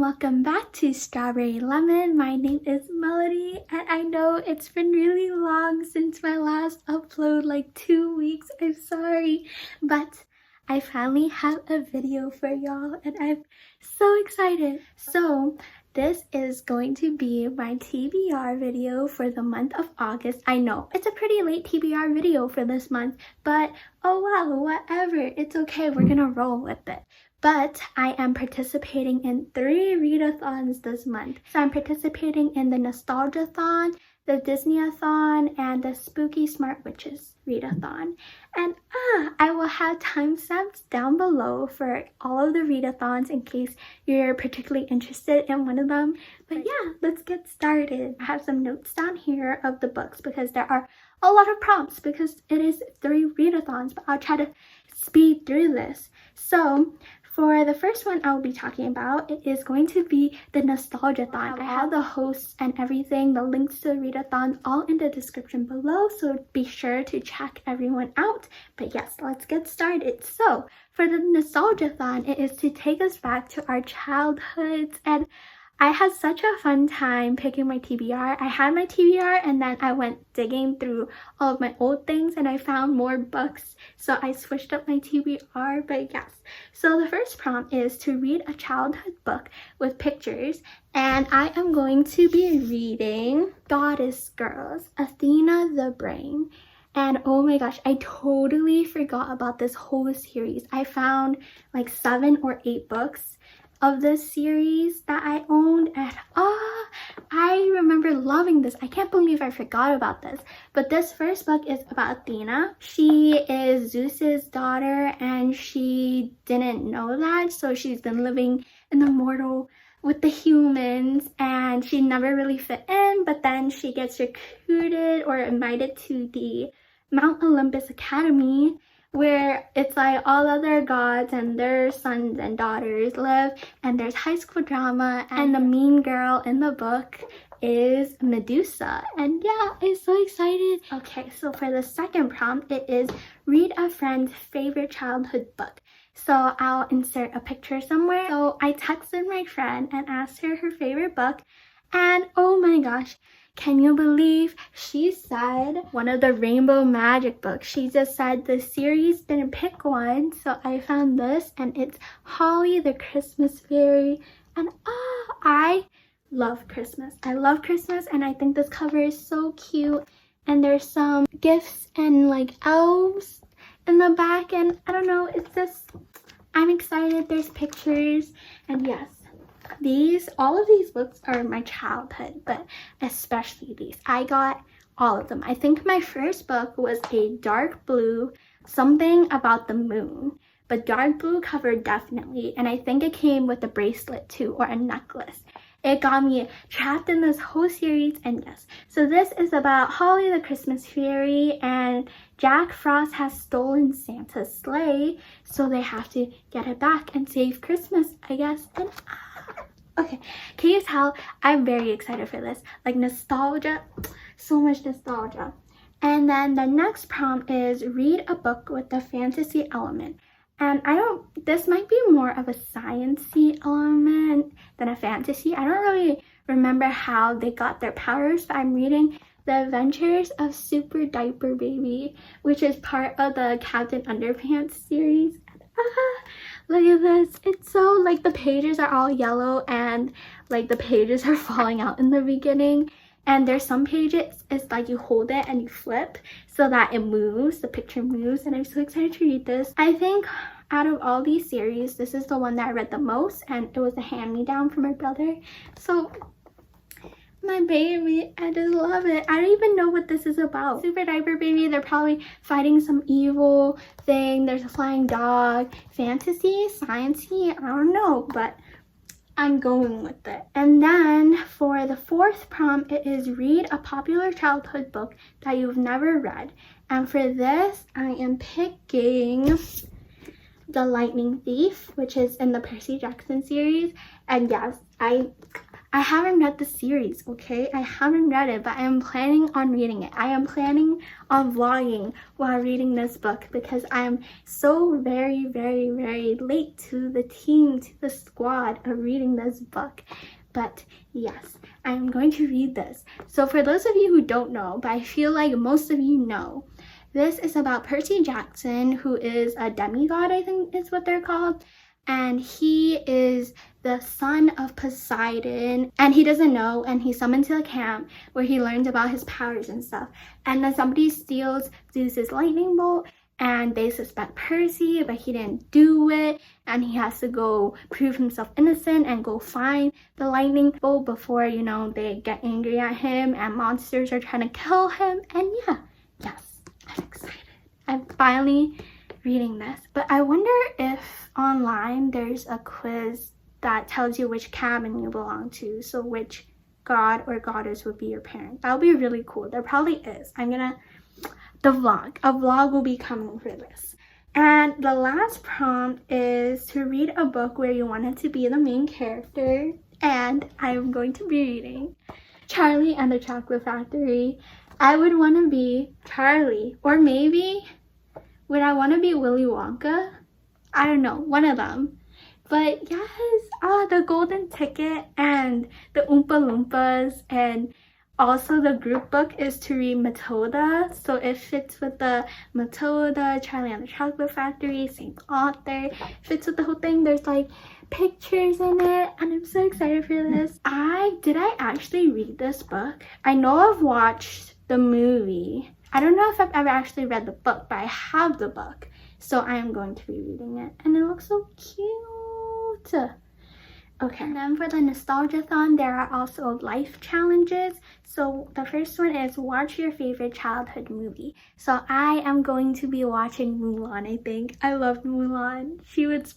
welcome back to Strawberry Lemon. My name is Melody, and I know it's been really long since my last upload, like 2 weeks. I'm sorry, but I finally have a video for y'all, and I'm so excited. So this is going to be my TBR video for the month of August. I know it's a pretty late TBR video for this month, but oh well, whatever. It's okay. We're gonna roll with it. But I am participating in 3 readathons this month. So I'm participating in the Nostalgia-thon, the Disney-a-thon, and the Spooky Smart Witches readathon. And I will have timestamps down below for all of the readathons in case you're particularly interested in one of them. But yeah, let's get started. I have some notes down here of the books because there are a lot of prompts because it is 3 readathons, but I'll try to speed through this. So for the first one I'll be talking about, it is going to be the Nostalgia-thon. I have the hosts and everything, the links to the readathons all in the description below, so be sure to check everyone out. But yes, let's get started. So for the Nostalgia-thon, it is to take us back to our childhoods, and I had such a fun time picking my TBR. I had my TBR and then I went digging through all of my old things and I found more books. So I switched up my TBR, but yes. So the first prompt is to read a childhood book with pictures. And I am going to be reading Goddess Girls, Athena the Brain. And oh my gosh, I totally forgot about this whole series. I found like 7 or 8 books of this series that I owned, and I remember loving this. I can't believe I forgot about this. But this first book is about Athena. She is Zeus's daughter and she didn't know that, so she's been living in the mortal with the humans and she never really fit in, but then she gets recruited or invited to the Mount Olympus Academy, where it's like all other gods and their sons and daughters live, and there's high school drama, and the mean girl in the book is Medusa. And yeah, I'm so excited. Okay, so for the second prompt, it is read a friend's favorite childhood book. So I'll insert a picture somewhere. So I texted my friend and asked her her favorite book, and oh my gosh, can you believe she said one of the Rainbow Magic books? She just said the series didn't pick one, so I found this, and it's Holly the Christmas Fairy. And I love Christmas. I love Christmas, and I think this cover is so cute. And there's some gifts and like elves in the back, and I don't know, it's just, I'm excited. There's pictures, and yes. All of these books are my childhood, but especially these. I got all of them. I think my first book was a dark blue, something about the moon, but dark blue cover definitely, and I think it came with a bracelet too, or a necklace. It got me trapped in this whole series, and yes. So this is about Holly the Christmas Fairy, and Jack Frost has stolen Santa's sleigh, so they have to get it back and save Christmas, I guess. And okay, can you tell I'm very excited for this? Like nostalgia, so much nostalgia. And then the next prompt is read a book with a fantasy element. And this might be more of a science-y element than a fantasy. I don't really remember how they got their powers, but I'm reading The Adventures of Super Diaper Baby, which is part of the Captain Underpants series. Look at this. It's so, like, the pages are all yellow and like the pages are falling out in the beginning, and there's some pages it's like you hold it and you flip so that it moves, the picture moves, and I'm so excited to read this. I think out of all these series, this is the one that I read the most, and it was a hand-me-down from my brother. So my baby, I just love it. I don't even know what this is about. Super Diaper Baby, they're probably fighting some evil thing. There's a flying dog. Fantasy, sciencey, I don't know, but I'm going with it. And then for the 4th prompt, it is read a popular childhood book that you've never read. And for this, I am picking The Lightning Thief, which is in the Percy Jackson series. And yes, I I haven't read the series, okay? I haven't read it, but I am planning on reading it. I am planning on vlogging while reading this book because I am so very, very, very late to the team, to the squad of reading this book. But yes, I'm going to read this. So for those of you who don't know, but I feel like most of you know, this is about Percy Jackson, who is a demigod, I think is what they're called. And he is the son of Poseidon, and he doesn't know, and he's summoned to a camp where he learns about his powers and stuff. And then somebody steals Zeus's lightning bolt, and they suspect Percy, but he didn't do it, and he has to go prove himself innocent and go find the lightning bolt before, you know, they get angry at him and monsters are trying to kill him. And yeah, yes, I'm excited. I'm finally reading this, but I wonder if online there's a quiz that tells you which cabin you belong to, so which god or goddess would be your parent. That would be really cool. There probably is. A vlog will be coming for this. And the last prompt is to read a book where you wanted to be the main character, and I'm going to be reading Charlie and the Chocolate Factory. I would want to be Charlie, or maybe would I want to be Willy Wonka? I don't know, one of them. But yes, the golden ticket and the Oompa Loompas, and also the group book is to read Matilda. So it fits with the Matilda, Charlie and the Chocolate Factory, same author. Fits with the whole thing. There's like pictures in it, and I'm so excited for this. Did I actually read this book? I know I've watched the movie. I don't know if I've ever actually read the book, but I have the book. So I am going to be reading it, and it looks so cute. Okay, and then for the Nostalgia-thon, there are also life challenges. So the first one is watch your favorite childhood movie. So I am going to be watching Mulan, I think. I loved Mulan. She was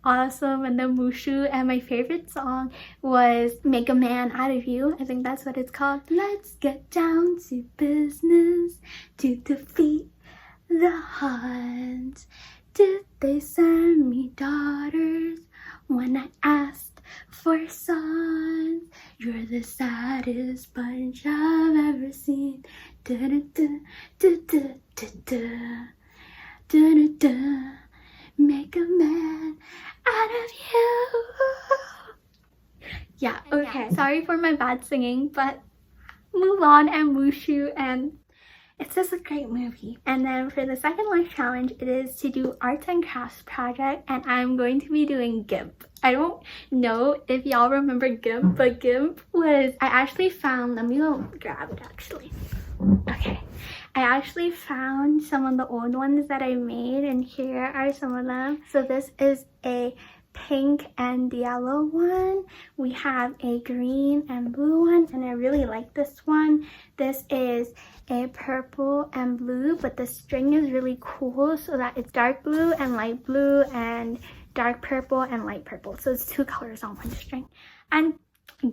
awesome, and then Mushu, and my favorite song was Make a Man Out of You. I think that's what it's called. Let's get down to business to defeat the Huns. Did they send me daughters when I asked for sons? You're the saddest bunch I've ever seen. Da da da da da da da da da da. Make a man out of you. Yeah, okay. Sorry for my bad singing, but Mulan and Mushu, and it's just a great movie. And then for the second life challenge, it is to do arts and crafts project, and I'm going to be doing GIMP. I don't know if y'all remember GIMP, but GIMP was, I actually found, let me go grab it actually. Okay. I actually found some of the old ones that I made, and here are some of them. So this is a pink and yellow one. We have a green and blue one, and I really like this one. This is a purple and blue, but the string is really cool so that it's dark blue and light blue and dark purple and light purple. So it's two colors on one string. And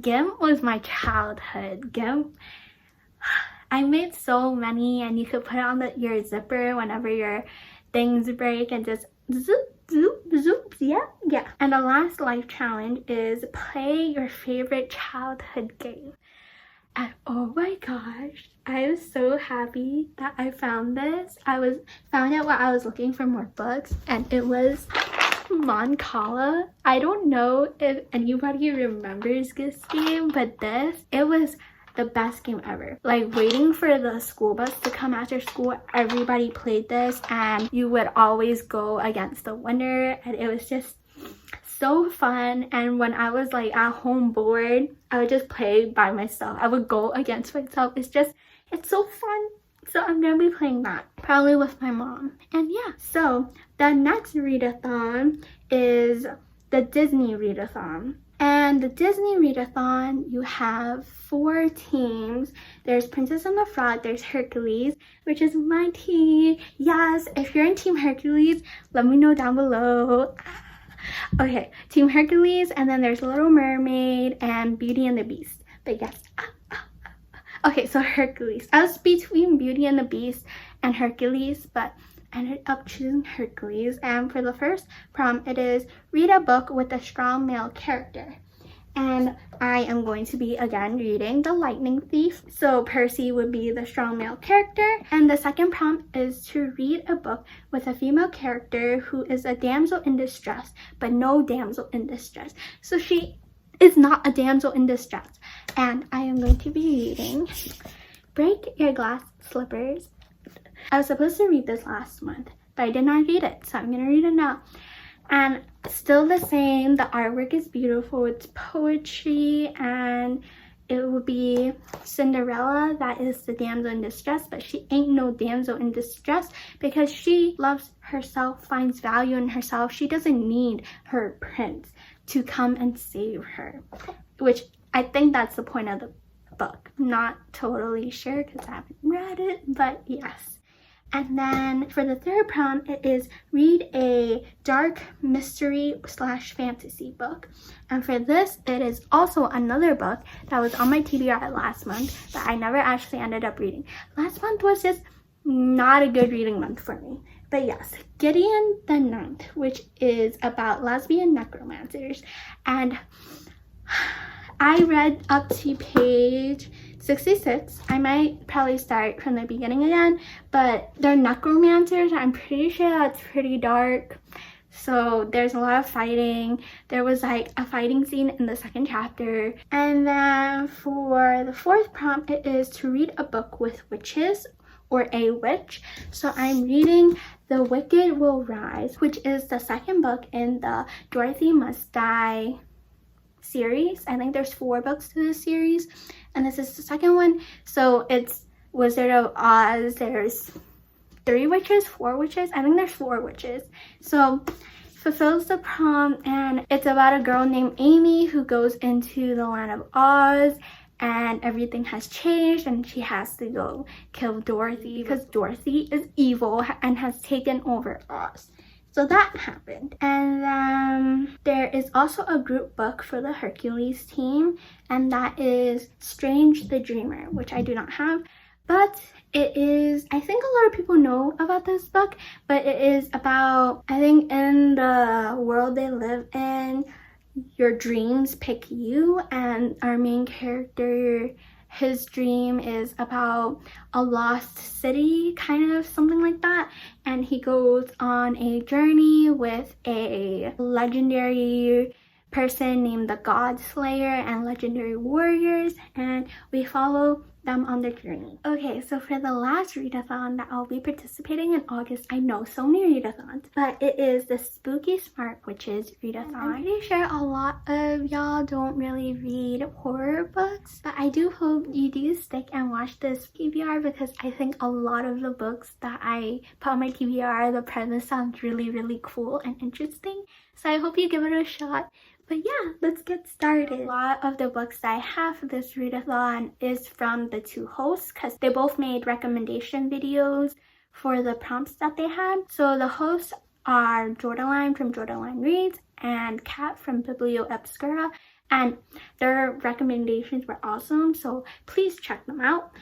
GIMP was my childhood. GIMP, I made so many, and you could put it on your zipper whenever your things break and just zoop, zoop, zoop. Yeah. And the last life challenge is play your favorite childhood game. And oh my gosh, I am so happy that I found this. Found it while I was looking for more books, and it was Mancala. I don't know if anybody remembers this game, but it was the best game ever. Like waiting for the school bus to come after school, everybody played this, and you would always go against the winner, and it was just so fun. And when I was like at home bored, I would just play by myself. I would go against myself. It's so fun. So I'm gonna be playing that probably with my mom. And yeah, so the next readathon is the Disney readathon. And the Disney readathon, you have 4 teams. There's Princess and the Frog, there's Hercules, which is my team. Yes, if you're in Team Hercules, let me know down below. Okay, Team Hercules, and then there's Little Mermaid and Beauty and the Beast. But yes, okay, so Hercules. I was between Beauty and the Beast and Hercules, but I ended up choosing Hercules. And for the first prompt, it is read a book with a strong male character. And I am going to be again reading The Lightning Thief. So Percy would be the strong male character. And the second prompt is to read a book with a female character who is a damsel in distress, but no damsel in distress. So she is not a damsel in distress. And I am going to be reading Break Your Glass Slippers. I was supposed to read this last month, but I did not read it, so I'm going to read it now. And still the same, the artwork is beautiful, it's poetry, and it will be Cinderella that is the damsel in distress, but she ain't no damsel in distress because she loves herself, finds value in herself. She doesn't need her prince to come and save her, which I think that's the point of the book. Not totally sure because I haven't read it, but yes. And then for the third prompt, it is read a dark mystery / fantasy book. And for this, it is also another book that was on my TBR last month that I never actually ended up reading. Last month was just not a good reading month for me. But yes, Gideon the Ninth, which is about lesbian necromancers. And I read up to page 66. I might probably start from the beginning again, but they're necromancers. I'm pretty sure that's pretty dark. So there's a lot of fighting. There was like a fighting scene in the second chapter. And then for the fourth prompt, it is to read a book with witches or a witch. So I'm reading The Wicked Will Rise, which is the second book in the Dorothy Must Die series. I think there's 4 books to this series, and this is the second one. So it's Wizard of Oz. There's 3 witches, 4 witches. I think there's 4 witches. So fulfills the prompt, and it's about a girl named Amy who goes into the land of Oz, and everything has changed, and she has to go kill Dorothy because Dorothy is evil and has taken over Oz. So that happened. And then there is also a group book for the Hercules team, and that is Strange the Dreamer, which I do not have. But it is, I think a lot of people know about this book, but it is about, I think in the world they live in, your dreams pick you, and our main character, his dream is about a lost city, kind of something like that, and he goes on a journey with a legendary person named the God Slayer and legendary warriors, and we follow them on their journey. Okay, so for the last readathon that I'll be participating in August, I know so many readathons, but it is the Spooky Smart Witches readathon. I'm pretty sure a lot of y'all don't really read horror books, but I do hope you do stick and watch this TBR because I think a lot of the books that I put on my TBR, the premise sounds really, really cool and interesting. So I hope you give it a shot. But yeah, let's get started. A lot of the books that I have for this readathon is from the 2 hosts because they both made recommendation videos for the prompts that they had. So the hosts are Jordaline from Jordaline Reads and Kat from Biblio Obscura, and their recommendations were awesome, so please check them out.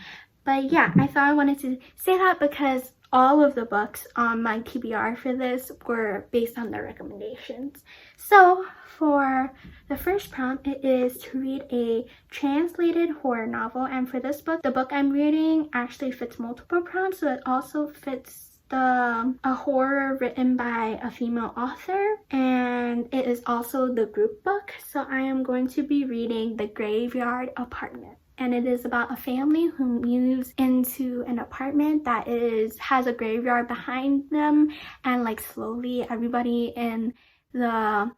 But yeah, I thought I wanted to say that because all of the books on my TBR for this were based on their recommendations. So for the first prompt, it is to read a translated horror novel, and for this book, the book I'm reading actually fits multiple prompts, so it also fits a horror written by a female author, and it is also the group book. So I am going to be reading The Graveyard Apartment. And it is about a family who moves into an apartment that has a graveyard behind them, and like slowly everybody in the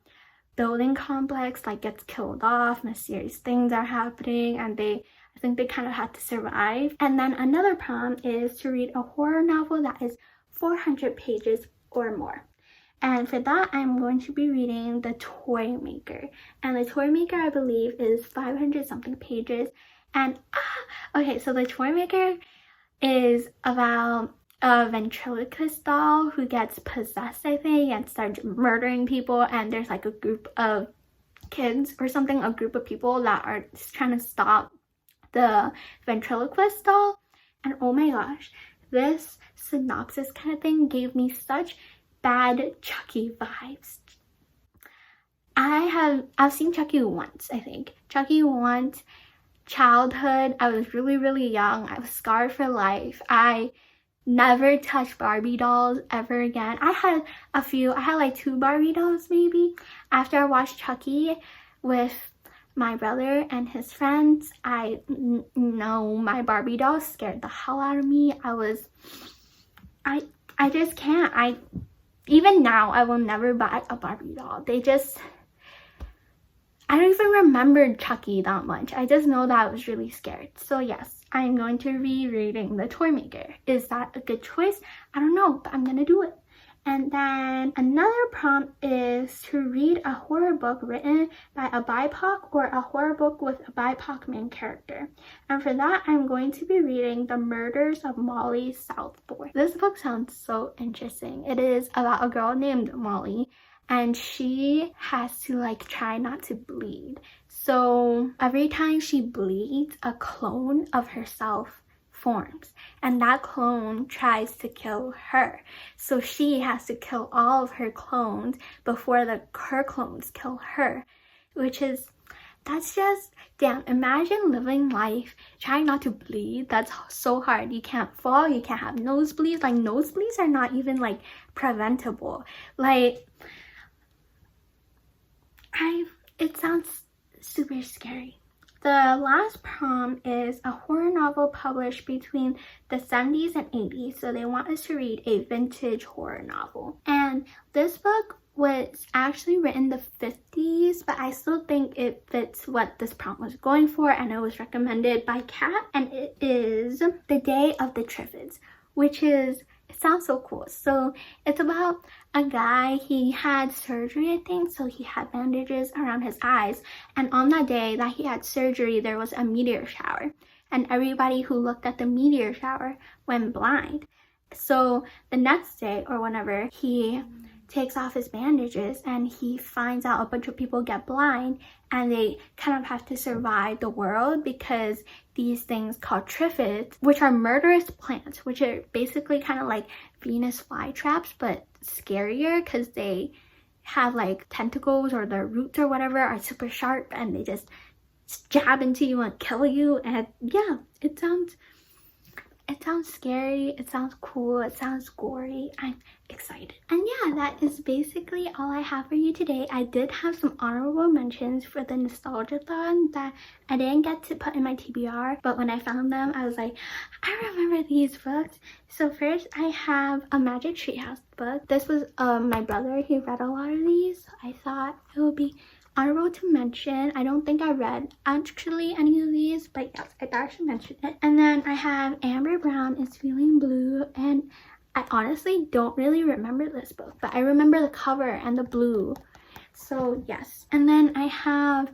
building complex like gets killed off, mysterious things are happening, and I think they kind of had to survive. And then another prompt is to read a horror novel that is 400 pages or more. And for that, I'm going to be reading The Toy Maker. And The Toy Maker, I believe, is 500 something pages. And okay, so The Toy Maker is about a ventriloquist doll who gets possessed, I think, and starts murdering people, and there's like a group of kids or something, a group of people that are trying to stop the ventriloquist doll. And oh my gosh, this synopsis kind of thing gave me such bad Chucky vibes. I've seen Chucky once, I think. Chucky once, childhood. I was really young. I was scarred for life. I never touched Barbie dolls ever again. I had like 2 Barbie dolls maybe. After I watched Chucky with my brother and his friends, I know my Barbie dolls scared the hell out of me. I just can't. Even now, I will never buy a Barbie doll. I don't even remember Chucky that much. I just know that I was really scared. So yes, I'm going to be reading The Toy Maker. Is that a good choice? I don't know, but I'm gonna do it. And then another prompt is to read a horror book written by a BIPOC or a horror book with a BIPOC main character. And for that, I'm going to be reading The Murders of Molly Southboy. This book sounds so interesting. It is about a girl named Molly, and she has to like try not to bleed. So every time she bleeds, a clone of herself forms, and that clone tries to kill her. So she has to kill all of her clones before her clones kill her, that's just, damn, imagine living life trying not to bleed. That's so hard. You can't fall, you can't have nosebleeds. Like, nosebleeds are not even like preventable. Like, it sounds super scary. The last prompt is a horror novel published between the 70s and 80s. So they want us to read a vintage horror novel. And this book was actually written in the 50s, but I still think it fits what this prompt was going for, and it was recommended by Kat, and it is The Day of the Triffids, it sounds so cool. So it's about a guy, he had surgery, I think, so he had bandages around his eyes, and on that day that he had surgery, there was a meteor shower, and everybody who looked at the meteor shower went blind. So the next day, or whenever, he takes off his bandages and he finds out a bunch of people get blind, and they kind of have to survive the world because these things called triffids, which are murderous plants, which are basically kind of like Venus flytraps but scarier because they have like tentacles, or their roots or whatever are super sharp, and they just jab into you and kill you. And yeah, it sounds scary, it sounds cool, it sounds gory. I'm excited. And yeah, that is basically all I have for you today. I did have some honorable mentions for the Nostalgia-thon that I didn't get to put in my TBR, but when I found them, I was like, I remember these books. So first, I have a Magic Treehouse book. This was my brother, he read a lot of these, so I thought it would be honorable to mention. I don't think I read actually any of these, but yes, I thought I should mention it. And then I have Amber Brown is Feeling Blue, and I honestly don't really remember this book, but I remember the cover and the blue. So yes. And then I have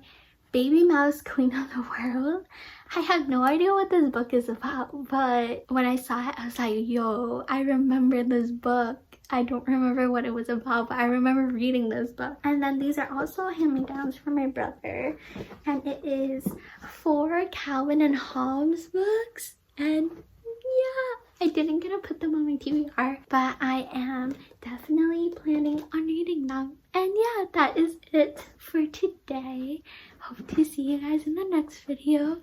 Baby Mouse, Queen of the World. I have no idea what this book is about, but when I saw it, I was like, yo, I remember this book. I don't remember what it was about, but I remember reading this book. And then these are also hand-me-downs from my brother, and it is 4 Calvin and Hobbes books. And yeah, I didn't get to put them on my TBR, but I am definitely planning on reading them. And yeah, that is it for today. Hope to see you guys in the next video.